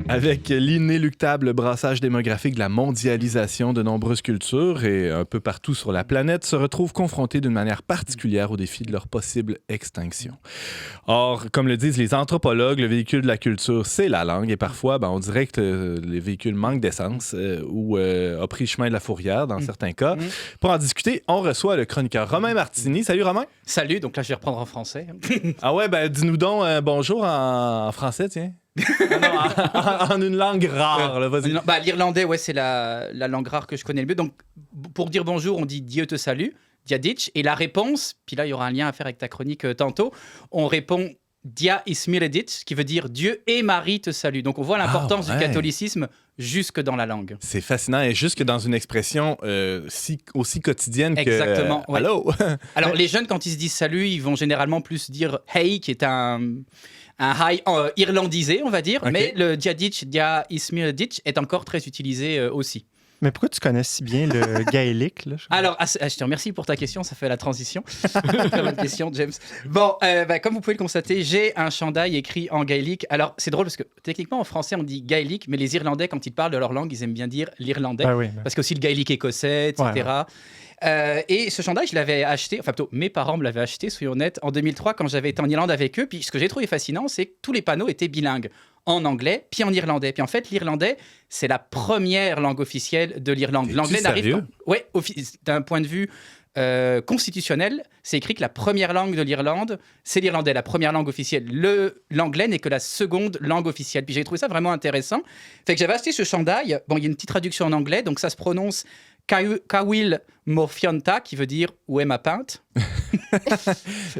Avec l'inéluctable brassage démographique de la mondialisation, de nombreuses cultures et un peu partout sur la planète se retrouvent confrontées d'une manière particulière au défi de leur possible extinction. Or, comme le disent les anthropologues, le véhicule de la culture, c'est la langue et parfois, on dirait que les véhicules manquent d'essence ou a pris le chemin de la fourrière dans certains cas. Pour en discuter, on reçoit le chroniqueur Romain Martini. Salut Romain. Salut, donc là je vais reprendre en français. Ah ouais, dis-nous donc bonjour en français, tiens. En une langue rare, là, vas-y. L'irlandais, ouais, c'est la langue rare que je connais le mieux. Donc, pour dire bonjour, on dit Dieu te salue, Diaditch. Et la réponse, puis là, il y aura un lien à faire avec ta chronique tantôt, on répond Dia ismiredit, ce qui veut dire Dieu et Marie te saluent. Donc, on voit l'importance du catholicisme jusque dans la langue. C'est fascinant, et jusque dans une expression aussi quotidienne que... Exactement. Ouais. Allô? Alors, les jeunes, quand ils se disent salut, ils vont généralement plus dire hey, qui est un high irlandisé, on va dire, okay. Mais le Diaditch, Dia ismiredit est encore très utilisé aussi. Mais pourquoi tu connais si bien le gaélique? Là, Alors, je te remercie pour ta question, ça fait la transition. Très bonne question, James. Bon, comme vous pouvez le constater, j'ai un chandail écrit en gaélique. Alors, c'est drôle parce que techniquement, en français, on dit gaélique, mais les Irlandais, quand ils parlent de leur langue, ils aiment bien dire l'irlandais. Ah oui, mais... Parce qu'aussi le gaélique écossais, etc. Ouais. Et ce chandail, je l'avais acheté, enfin plutôt mes parents me l'avaient acheté, soyons honnêtes, en 2003 quand j'avais été en Irlande avec eux. Puis ce que j'ai trouvé fascinant, c'est que tous les panneaux étaient bilingues, en anglais puis en irlandais. Puis en fait, l'irlandais, c'est la première langue officielle de l'Irlande. L'anglais n'arrive pas. Ouais, d'un point de vue constitutionnel, c'est écrit que la première langue de l'Irlande, c'est l'irlandais, la première langue officielle. L'anglais n'est que la seconde langue officielle. Puis j'ai trouvé ça vraiment intéressant. Fait que j'avais acheté ce chandail. Bon, il y a une petite traduction en anglais, donc ça se prononce Cawil Morfionta, qui veut dire où est ma pinte.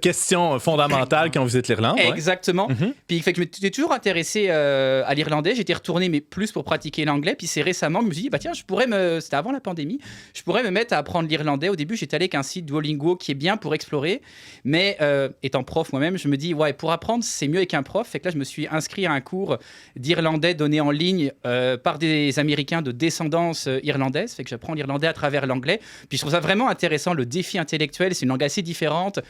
Question fondamentale quand on visite l'Irlande. Exactement. Ouais. Puis fait que je m'étais toujours intéressé à l'irlandais. J'étais retourné, mais plus pour pratiquer l'anglais. Puis c'est récemment que je me suis dit, tiens, c'était avant la pandémie, je pourrais me mettre à apprendre l'irlandais. Au début, j'étais allé avec un site Duolingo qui est bien pour explorer. Mais étant prof moi-même, je me dis, pour apprendre, c'est mieux avec un prof. Fait que là, je me suis inscrit à un cours d'irlandais donné en ligne par des Américains de descendance irlandaise. Fait que j'apprends l'irlandais à travers l'anglais. Puis je trouve ça vraiment intéressant, le défi intellectuel. C'est une langue assez différente,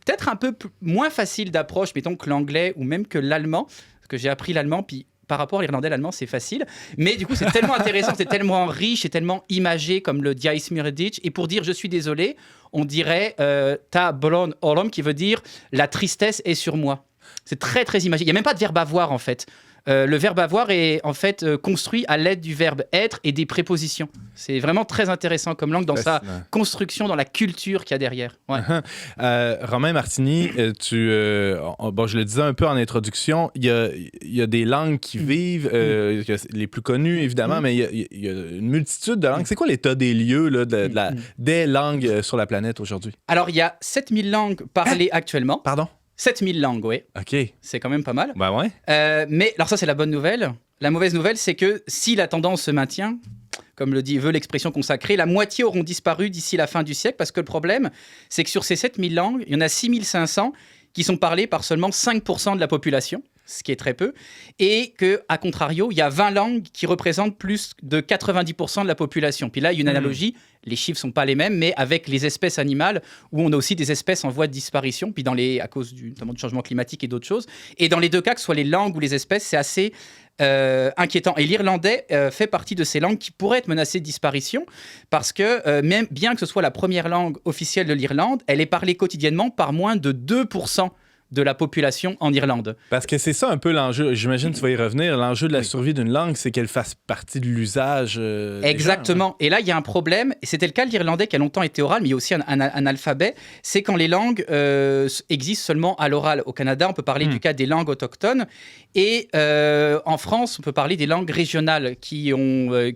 peut-être un peu moins facile d'approche, mettons, que l'anglais ou même que l'allemand, parce que j'ai appris l'allemand, puis par rapport à l'irlandais, l'allemand, c'est facile. Mais du coup, c'est tellement intéressant, c'est tellement riche, c'est tellement imagé comme le Dia ismiredit. Et pour dire je suis désolé, on dirait Ta bolon olom, qui veut dire la tristesse est sur moi. C'est très, très imagé. Il n'y a même pas de verbe avoir, en fait. Le verbe avoir est en fait construit à l'aide du verbe être et des prépositions. C'est vraiment très intéressant comme langue dans sa construction, dans la culture qu'il y a derrière. Ouais. Romain Martini, je le disais un peu en introduction, il y a des langues qui vivent, les plus connues évidemment, mais il y a une multitude de langues. C'est quoi l'état des lieux là, des langues sur la planète aujourd'hui? Alors, il y a 7000 langues parlées actuellement. Pardon? 7000 langues, oui. OK. C'est quand même pas mal. Ben ouais. Mais alors ça, c'est la bonne nouvelle. La mauvaise nouvelle, c'est que si la tendance se maintient, comme veut l'expression consacrée, la moitié auront disparu d'ici la fin du siècle, parce que le problème, c'est que sur ces 7000 langues, il y en a 6500 qui sont parlées par seulement 5% de la population, ce qui est très peu, et qu'à contrario, il y a 20 langues qui représentent plus de 90% de la population. Puis là, il y a une analogie, les chiffres ne sont pas les mêmes, mais avec les espèces animales, où on a aussi des espèces en voie de disparition, puis à cause notamment du changement climatique et d'autres choses. Et dans les deux cas, que ce soit les langues ou les espèces, c'est assez inquiétant. Et l'irlandais fait partie de ces langues qui pourraient être menacées de disparition, parce que même bien que ce soit la première langue officielle de l'Irlande, elle est parlée quotidiennement par moins de 2% de la population en Irlande. Parce que c'est ça un peu l'enjeu, j'imagine que tu vas y revenir, l'enjeu de la survie d'une langue, c'est qu'elle fasse partie de l'usage Exactement. des gens, hein. Et là, il y a un problème, et c'était le cas de l'irlandais qui a longtemps été oral, mais il y a aussi un alphabet, c'est quand les langues existent seulement à l'oral. Au Canada, on peut parler du cas des langues autochtones, et en France, on peut parler des langues régionales qui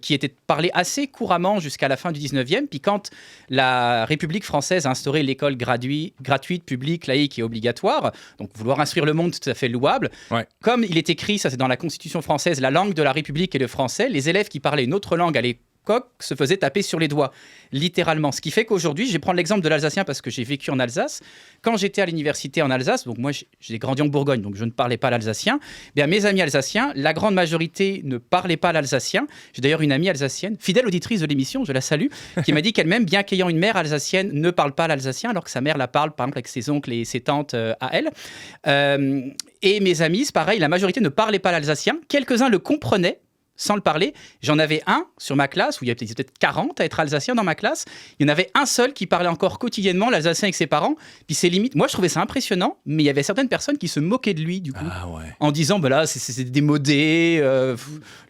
étaient parlées assez couramment jusqu'à la fin du 19e, puis quand la République française a instauré l'école gratuite, publique, laïque et obligatoire, donc vouloir instruire le monde, c'est tout à fait louable. Ouais. Comme il est écrit, ça c'est dans la Constitution française, la langue de la République est le français, les élèves qui parlaient une autre langue à l'époque se faisaient taper sur les doigts, littéralement. Ce qui fait qu'aujourd'hui, je vais prendre l'exemple de l'alsacien parce que j'ai vécu en Alsace. Quand j'étais à l'université en Alsace, donc moi j'ai grandi en Bourgogne, donc je ne parlais pas l'alsacien, bien mes amis alsaciens, la grande majorité ne parlaient pas l'alsacien. J'ai d'ailleurs une amie alsacienne, fidèle auditrice de l'émission, je la salue, qui m'a dit qu'elle-même, bien qu'ayant une mère alsacienne, ne parle pas l'alsacien, alors que sa mère la parle, par exemple, avec ses oncles et ses tantes à elle. Et mes amis, c'est pareil, la majorité ne parlait pas l'alsacien. Quelques-uns le comprenaient sans le parler. J'en avais un sur ma classe, où il y avait peut-être 40 à être alsacien dans ma classe. Il y en avait un seul qui parlait encore quotidiennement l'alsacien avec ses parents. Puis c'est limite. Moi, je trouvais ça impressionnant, mais il y avait certaines personnes qui se moquaient de lui, du coup, en disant là, c'est démodé,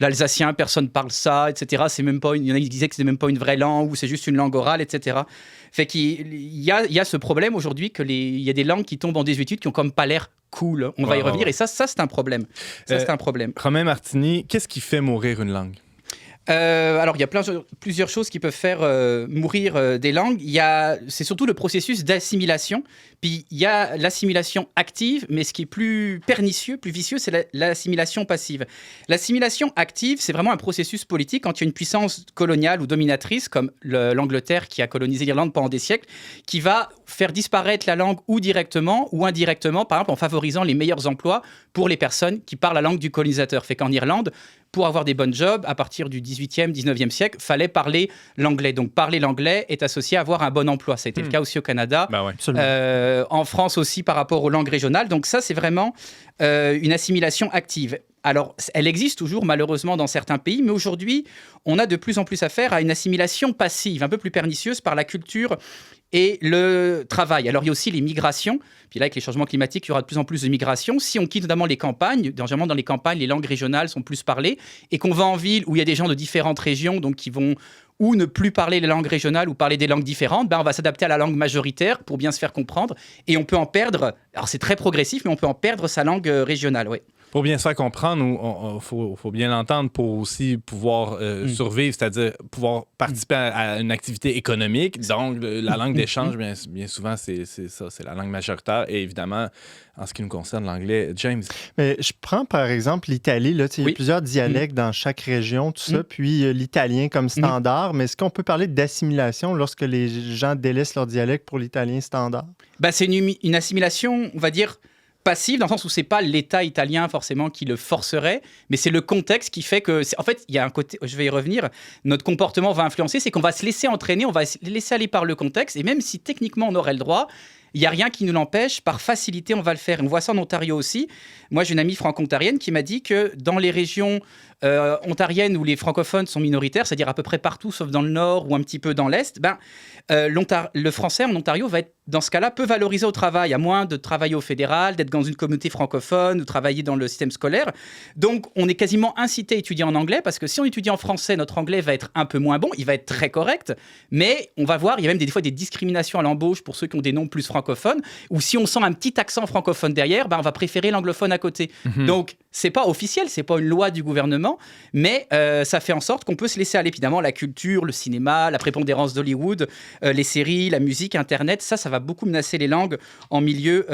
l'alsacien, personne parle ça, etc. C'est même pas il y en a qui disaient que c'est même pas une vraie langue, ou c'est juste une langue orale, etc. Fait qu'il y a ce problème aujourd'hui qu'il y a des langues qui tombent en désuétude qui ont comme pas l'air cool. On va y revenir. Et ça, c'est un problème. C'est un problème. Romain Martini, qu'est-ce qui fait mourir une langue? Alors, il y a plusieurs choses qui peuvent faire mourir des langues. C'est surtout le processus d'assimilation. Puis, il y a l'assimilation active, mais ce qui est plus pernicieux, plus vicieux, c'est l'assimilation passive. L'assimilation active, c'est vraiment un processus politique quand il y a une puissance coloniale ou dominatrice, comme l'Angleterre qui a colonisé l'Irlande pendant des siècles, qui va faire disparaître la langue ou directement ou indirectement, par exemple en favorisant les meilleurs emplois pour les personnes qui parlent la langue du colonisateur. Fait qu'en Irlande, pour avoir des bonnes jobs, à partir du 18e, 19e siècle, fallait parler l'anglais. Donc, parler l'anglais est associé à avoir un bon emploi. Ça a été le cas aussi au Canada. En France aussi, par rapport aux langues régionales. Donc, ça, c'est vraiment une assimilation active. Alors, elle existe toujours, malheureusement, dans certains pays. Mais aujourd'hui, on a de plus en plus affaire à une assimilation passive, un peu plus pernicieuse par la culture et le travail. Alors, il y a aussi les migrations. Puis là, avec les changements climatiques, il y aura de plus en plus de migrations. Si on quitte notamment les campagnes, généralement dans les campagnes, les langues régionales sont plus parlées, et qu'on va en ville où il y a des gens de différentes régions, donc qui vont ou ne plus parler les langues régionales ou parler des langues différentes, on va s'adapter à la langue majoritaire pour bien se faire comprendre. Et on peut en perdre, alors c'est très progressif, mais on peut en perdre sa langue régionale, oui. Pour bien se faire comprendre, il faut bien l'entendre pour aussi pouvoir survivre, c'est-à-dire pouvoir participer à une activité économique. Donc, la langue d'échange, bien souvent, c'est ça, c'est la langue majoritaire. Et évidemment, en ce qui nous concerne, l'anglais. James? Mais je prends par exemple l'Italie. Là, il y a plusieurs dialectes dans chaque région, tout ça. Puis l'italien comme standard. Mais est-ce qu'on peut parler d'assimilation lorsque les gens délaissent leur dialecte pour l'italien standard? C'est une assimilation, on va dire, passive, dans le sens où c'est pas l'État italien forcément qui le forcerait, mais c'est le contexte qui fait que... En fait, il y a un côté, je vais y revenir, notre comportement va influencer, c'est qu'on va se laisser entraîner, on va se laisser aller par le contexte, et même si techniquement on aurait le droit, il n'y a rien qui nous l'empêche, par facilité on va le faire. On voit ça en Ontario aussi. Moi j'ai une amie franco-ontarienne qui m'a dit que dans les régions ontariennes où les francophones sont minoritaires, c'est-à-dire à peu près partout sauf dans le nord ou un petit peu dans l'est, le français en Ontario va être, dans ce cas-là, peu valorisé au travail, à moins de travailler au fédéral, d'être dans une communauté francophone, de travailler dans le système scolaire. Donc on est quasiment incité à étudier en anglais, parce que si on étudie en français, notre anglais va être un peu moins bon, il va être très correct, mais on va voir, il y a même des fois des discriminations à l'embauche pour ceux qui ont des noms plus francophones, ou si on sent un petit accent francophone derrière, on va préférer l'anglophone à côté. Donc c'est pas officiel, c'est pas une loi du gouvernement, mais ça fait en sorte qu'on peut se laisser aller. Évidemment, la culture, le cinéma, la prépondérance d'Hollywood, les séries, la musique, Internet, ça va beaucoup menacer les langues en milieu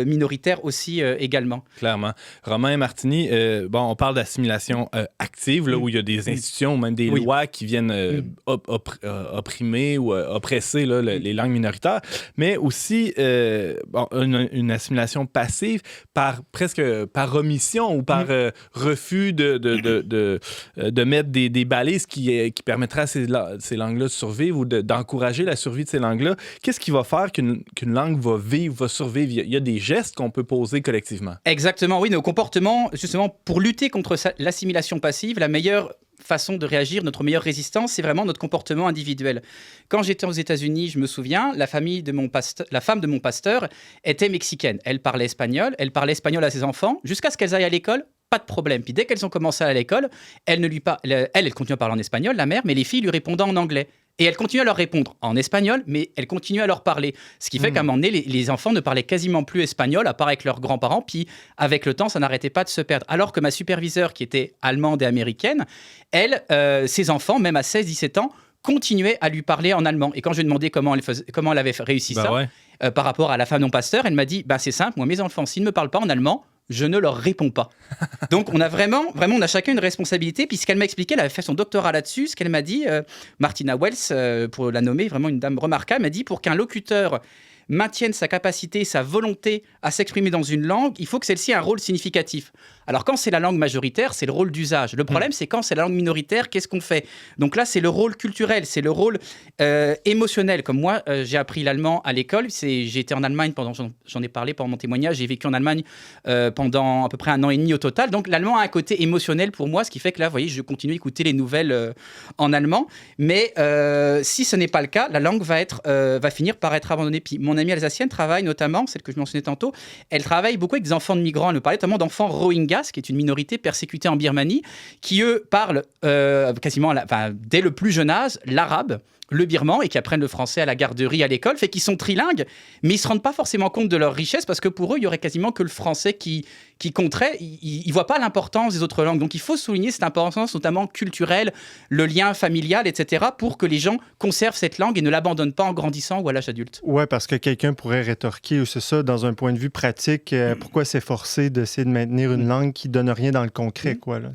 minoritaire aussi également. Clairement. Romain Martini, on parle d'assimilation active, là, où il y a des institutions ou même des lois qui viennent opprimer ou oppresser là, les langues minoritaires, mais aussi une assimilation passive presque par omission ou par refus de mettre des balises qui permettraient à ces langues-là de survivre ou d'encourager la survie de ces langues-là. Qu'est-ce qui va faire qu'une langue va vivre, va survivre? Il y a des gestes qu'on peut poser collectivement. Exactement, oui. Nos comportements, justement, pour lutter contre l'assimilation passive, la meilleure façon de réagir, notre meilleure résistance, c'est vraiment notre comportement individuel. Quand j'étais aux États-Unis, je me souviens, la femme de mon pasteur était mexicaine. Elle parlait espagnol à ses enfants, jusqu'à ce qu'elles aillent à l'école. Pas de problème. Puis dès qu'elles ont commencé à aller à l'école, elle continue à parler en espagnol, la mère, mais les filles lui répondaient en anglais. Et elle continue à leur répondre en espagnol, mais elle continue à leur parler. Ce qui fait qu'à un moment donné, les enfants ne parlaient quasiment plus espagnol, à part avec leurs grands-parents. Puis avec le temps, ça n'arrêtait pas de se perdre. Alors que ma superviseure, qui était allemande et américaine, elle, ses enfants, même à 16-17 ans, continuaient à lui parler en allemand. Et quand je lui ai demandé comment elle avait réussi par rapport à la femme de mon pasteur, elle m'a dit, c'est simple, moi mes enfants, s'ils ne me parlent pas en allemand, je ne leur réponds pas. Donc, on a vraiment, on a chacun une responsabilité. Puis, ce qu'elle m'a expliqué, elle avait fait son doctorat là-dessus. Ce qu'elle m'a dit, Martina Wells, pour la nommer, vraiment une dame remarquable, m'a dit, pour qu'un locuteur maintienne sa capacité, sa volonté à s'exprimer dans une langue, il faut que celle-ci ait un rôle significatif. Alors quand c'est la langue majoritaire, c'est le rôle d'usage. Le problème, c'est quand c'est la langue minoritaire, qu'est-ce qu'on fait? Donc là, c'est le rôle culturel, c'est le rôle émotionnel. Comme moi, j'ai appris l'allemand à l'école. J'ai été en Allemagne j'en ai parlé pendant mon témoignage, j'ai vécu en Allemagne pendant à peu près 1 an et demi au total. Donc l'allemand a un côté émotionnel pour moi, ce qui fait que là, vous voyez, je continue à écouter les nouvelles en allemand. Mais si ce n'est pas le cas, la langue va finir par être abandonnée. Puis mon amie alsacienne travaille notamment, celle que je mentionnais tantôt, elle travaille beaucoup avec des enfants de migrants. Elle me parlait notamment d'enfants Rohingyas, qui est une minorité persécutée en Birmanie, qui eux parlent quasiment dès le plus jeune âge l'arabe, le birman, et qui apprennent le français à la garderie, à l'école, fait qu'ils sont trilingues, mais ils se rendent pas forcément compte de leur richesse, parce que pour eux, il y aurait quasiment que le français qui compterait. Ils voient pas l'importance des autres langues. Donc il faut souligner cette importance, notamment culturelle, le lien familial, etc., pour que les gens conservent cette langue et ne l'abandonnent pas en grandissant ou à l'âge adulte. Ouais, parce que quelqu'un pourrait rétorquer, ou c'est ça, dans un point de vue pratique, pourquoi s'efforcer d'essayer de maintenir une langue qui donne rien dans le concret, quoi, là,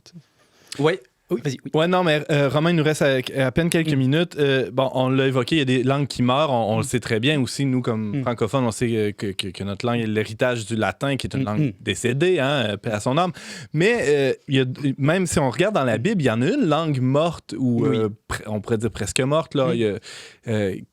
Ouais. Oui, vas-y. Oui. Ouais, non, mais Romain, il nous reste à peine quelques minutes. Bon, on l'a évoqué, il y a des langues qui meurent, on le sait très bien aussi. Nous, comme francophones, on sait que notre langue est l'héritage du latin, qui est une langue décédée, paix à son âme. Mais même si on regarde dans la Bible, il y en a une langue morte, ou on pourrait dire presque morte, là,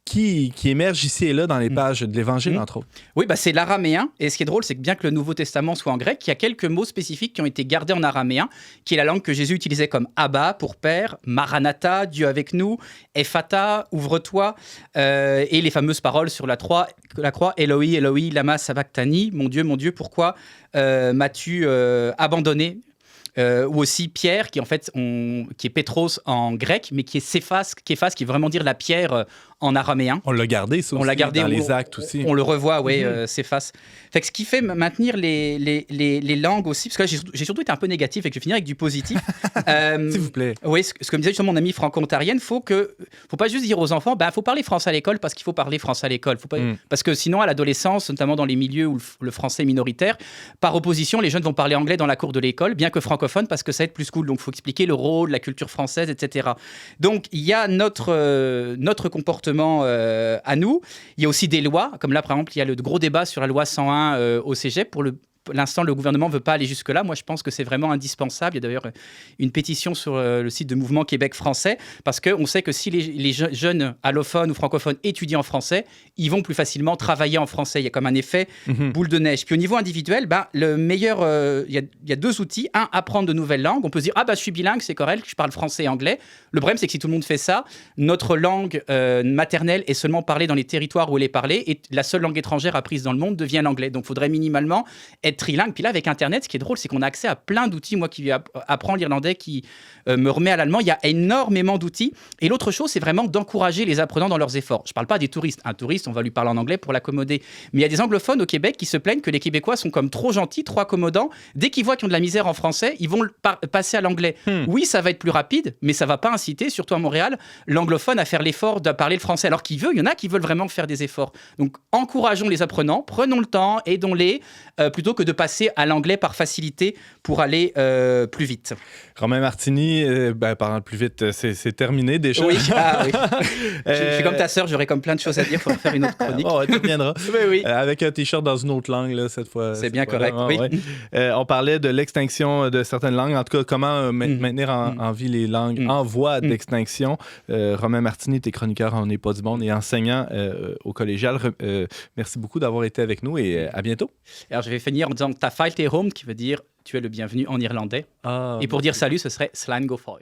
qui émerge ici et là dans les pages de l'Évangile, entre autres. Oui, c'est l'araméen. Et ce qui est drôle, c'est que bien que le Nouveau Testament soit en grec, il y a quelques mots spécifiques qui ont été gardés en araméen, qui est la langue que Jésus utilisait comme Abba pour Père, Maranatha, Dieu avec nous, Ephata, ouvre-toi, et les fameuses paroles sur la croix, Eloi, Eloi, lama sabachthani, mon Dieu, pourquoi m'as-tu abandonné? Ou aussi Pierre, qui en fait qui est Pétros en grec, mais qui est Céphas, qui veut vraiment dire la pierre en araméen. On l'a gardé, ça aussi, dans les actes aussi. On le revoit, oui, Céphas. Fait que ce qui fait maintenir les langues aussi, parce que là, j'ai surtout été un peu négatif et que je vais finir avec du positif. S'il vous plaît. Oui, ce que me disait justement mon amie franco-ontarienne, faut pas juste dire aux enfants, faut parler français à l'école parce qu'il faut parler français à l'école. Parce que sinon, à l'adolescence, notamment dans les milieux où le français est minoritaire, par opposition, les jeunes vont parler anglais dans la cour de l'école, bien que francophone, parce que ça va être plus cool. Donc, il faut expliquer le rôle, la culture française, etc. Donc, il y a notre comportement à nous. Il y a aussi des lois, comme là, par exemple, il y a le gros débat sur la loi 101 au cégep. Pour l'instant, le gouvernement ne veut pas aller jusque-là. Moi, je pense que c'est vraiment indispensable. Il y a d'ailleurs une pétition sur le site de Mouvement Québec français, parce qu'on sait que si les jeunes allophones ou francophones étudient en français, ils vont plus facilement travailler en français. Il y a comme un effet boule de neige. Puis au niveau individuel, le meilleur, il y a 2 outils. Un, apprendre de nouvelles langues. On peut se dire, je suis bilingue, c'est correct, je parle français et anglais. Le problème, c'est que si tout le monde fait ça, notre langue maternelle est seulement parlée dans les territoires où elle est parlée, et la seule langue étrangère apprise dans le monde devient l'anglais. Donc, il faudrait minimalement être trilingue. Puis là, avec Internet, ce qui est drôle, c'est qu'on a accès à plein d'outils. Moi qui apprends l'irlandais, qui me remet à l'allemand, il y a énormément d'outils. Et l'autre chose, c'est vraiment d'encourager les apprenants dans leurs efforts. Je ne parle pas des touristes. Un touriste, on va lui parler en anglais pour l'accommoder. Mais il y a des anglophones au Québec qui se plaignent que les Québécois sont comme trop gentils, trop accommodants. Dès qu'ils voient qu'ils ont de la misère en français, ils vont passer à l'anglais. Oui, ça va être plus rapide, mais ça ne va pas inciter, surtout à Montréal, l'anglophone à faire l'effort de parler le français. Alors il y en a qui veulent vraiment faire des efforts. Donc, encourageons les apprenants, prenons le temps, aidons-les, plutôt que de passer à l'anglais par facilité pour aller plus vite. Romain Martini, parlant plus vite, c'est terminé déjà. Oui, oui. Je suis comme ta sœur, j'aurais comme plein de choses à dire, il faudra faire une autre chronique. Tu viendras. Oui. Avec un t-shirt dans une autre langue, là, cette fois. C'est bien correct, oui. On parlait de l'extinction de certaines langues, en tout cas, comment maintenir en vie les langues en voie d'extinction. Romain Martini, t'es chroniqueur en On n'est pas du monde et enseignant au collégial. Merci beaucoup d'avoir été avec nous et à bientôt. Alors, je vais finir en disant ta file t'es home, qui veut dire tu es le bienvenu en irlandais. Et pour dire salut, ce serait Slán go foil.